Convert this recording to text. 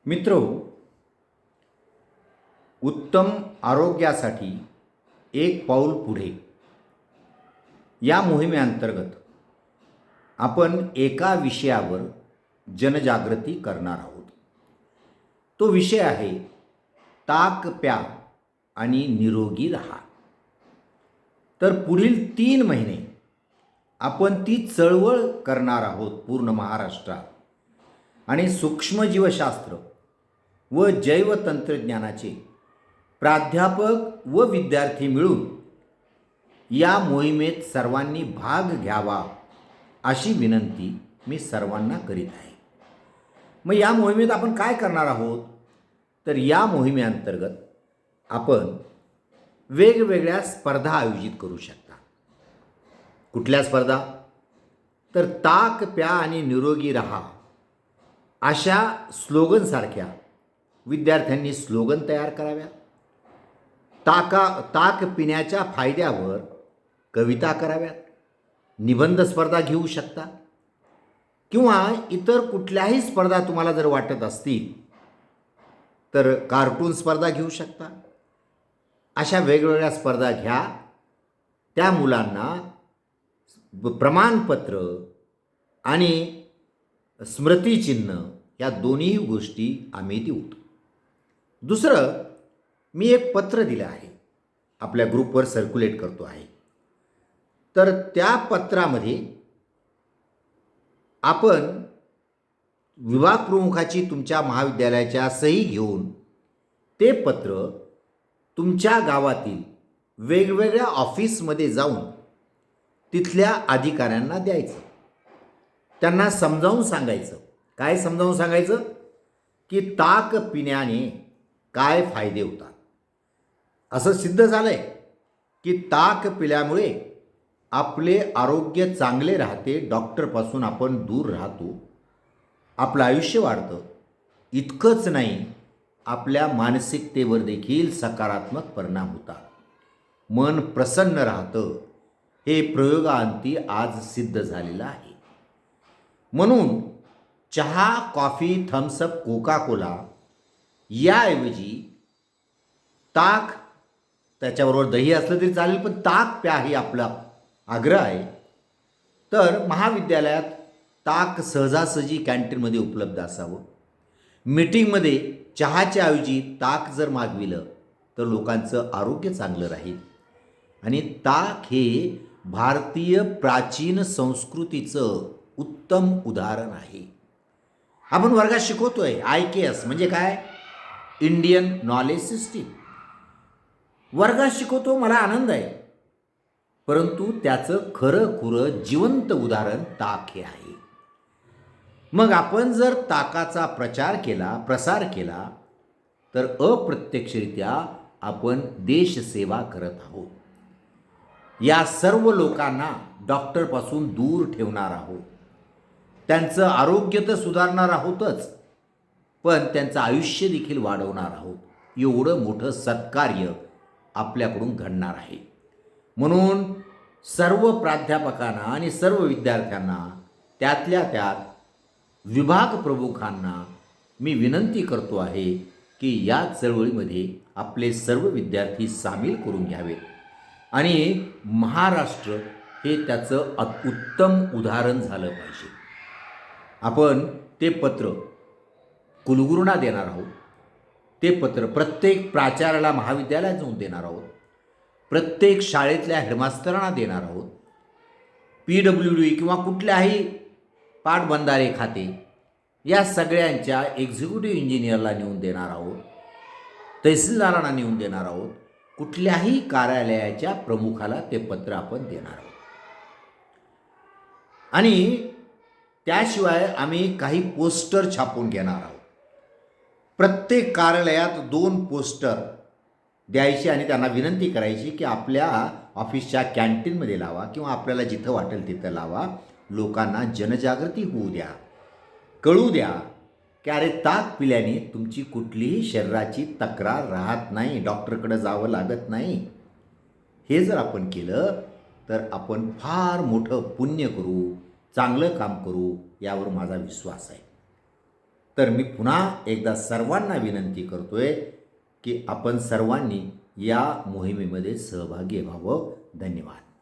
मित्रो, उत्तम आरोग्यासाठी एक पाऊल पुढे या मोहिमेअंतर्गत आपण एका विषयावर जनजागृती करणार आहोत. तो विषय आहे ताक प्या आणि निरोगी राहा. तर पुढील 3 महिने आपण ती चळवळ करणार आहोत पूर्ण महाराष्ट्रात. आणि सूक्ष्मजीवशास्त्र व जैवतंत्रज्ञानाचे प्राध्यापक व विद्यार्थी मिळून या मोहिमेत सर्वांनी भाग घ्यावा अशी विनंती मी सर्वांना करीत आहे. मग या मोहिमेत आपण काय करणार आहोत? तर या मोहिमेअंतर्गत आपण वेगवेगळ्या स्पर्धा आयोजित करू शकता. कुठल्या स्पर्धा? तर ताक प्या आणि निरोगी राहा अशा स्लोगनसारख्या विद्यार्थ्यांनी स्लोगन तयार कराव्या. ताक पिण्याच्या फायद्यावर कविता कराव्यात. निबंध स्पर्धा घेऊ शकता किंवा इतर कुठल्याही स्पर्धा तुम्हाला जर वाटत असतील तर कार्टून स्पर्धा घेऊ शकता. अशा वेगवेगळ्या स्पर्धा घ्या. त्या मुलांना प्रमाणपत्र आणि स्मृतिचिन्ह या दोन्ही गोष्टी आम्ही देऊ. दुसरं, मी एक पत्र दिलं आहे, आपल्या ग्रुपवर सर्क्युलेट करतो आहे. तर त्या पत्रामध्ये आपण विभाग प्रमुखाची तुमच्या महाविद्यालयाच्या सही घेऊन ते पत्र तुमच्या गावातील वेगवेगळ्या ऑफिसमध्ये जाऊन तिथल्या अधिकाऱ्यांना द्यायचं. त्यांना समजावून सांगायचं. काय समजावून सांगायचं? की ताक पिण्याने काय फायदे होतात. असं सिद्ध झालं आहे की ताक पिल्यामुळे आपले आरोग्य चांगले राहते, डॉक्टरपासून आपण दूर राहतो, आपलं आयुष्य वाढतं. इतकंच नाही, आपल्या मानसिकतेवर देखील सकारात्मक परिणाम होतात, मन प्रसन्न राहतं. हे प्रयोगांती आज सिद्ध झालेलं आहे. म्हणून चहा, कॉफी, थम्सअप, कोका कोला याऐवजी ताक, त्याच्याबरोबर दही असलं तरी चालेल, पण ताक प्या ही आपला आग्रह आहे. तर महाविद्यालयात ताक सहजासहजी कॅन्टीनमध्ये उपलब्ध असावं. मीटिंगमध्ये चहाच्या ऐवजी ताक जर मागविलं तर लोकांचं आरोग्य चांगलं राहील. आणि ताक हे भारतीय प्राचीन संस्कृतीचं उत्तम उदाहरण आहे. आपण वर्गात शिकवतोय IKS म्हणजे काय? Indian knowledge system. वर्गात शिकवतो, मला आनंद आहे, परंतु त्याचं खरं खुरं जिवंत उदाहरण ताक हे आहे. मग आपण जर ताकाचा प्रसार केला तर अप्रत्यक्षरित्या आपण देशसेवा करत आहोत. या सर्व लोकांना डॉक्टरपासून दूर ठेवणार आहोत. त्यांचं आरोग्य तर सुधारणार आहोतच, पण त्यांचं आयुष्य देखील वाढवणार आहोत. एवढं मोठं सत्कार्य आपल्याकडून घडणार आहे. म्हणून सर्व प्राध्यापकांना आणि सर्व विद्यार्थ्यांना, त्यातल्या त्यात विभाग प्रमुखांना मी विनंती करतो आहे की या चळवळीमध्ये आपले सर्व विद्यार्थी सामील करून घ्यावेत आणि महाराष्ट्र हे त्याचं उत्तम उदाहरण झालं पाहिजे. आपण ते पत्र कुलगुरूंना देणार आहोत. ते पत्र प्रत्येक प्राचार्याला महाविद्यालयात जाऊन देणार आहोत. प्रत्येक शाळेतल्या हेडमास्तरांना देणार आहोत. PWD किंवा कुठल्याही पाटबंधारे खाते या सगळ्यांच्या एक्झिक्युटिव्ह इंजिनियरला नेऊन देणार आहोत. तहसीलदारांना नेऊन देणार आहोत. कुठल्याही कार्यालयाच्या प्रमुखाला ते पत्र आपण देणार आहोत. आणि त्याशिवाय आम्ही काही पोस्टर छापून घेणार आहोत. प्रत्येक कार्यालयात 2 पोस्टर द्यायचे आणि त्यांना विनंती करायची की आपल्या ऑफिसच्या कॅन्टीनमध्ये लावा किंवा आपल्याला जिथं वाटेल तिथं लावा. लोकांना जनजागृती होऊ द्या, कळू द्या की अरे ताक पिल्याने तुमची कुठलीही शरीराची तक्रार राहत नाही, डॉक्टरकडे जावं लागत नाही. हे जर आपण केलं तर आपण फार मोठं पुण्य करू, चांगलं काम करू, यावर माझा विश्वास आहे. तर मी पुन्हा एकदा सर्वांना विनंती करतोय की आपण सर्वांनी या मोहिमेमध्ये सहभागी व्हावं. धन्यवाद.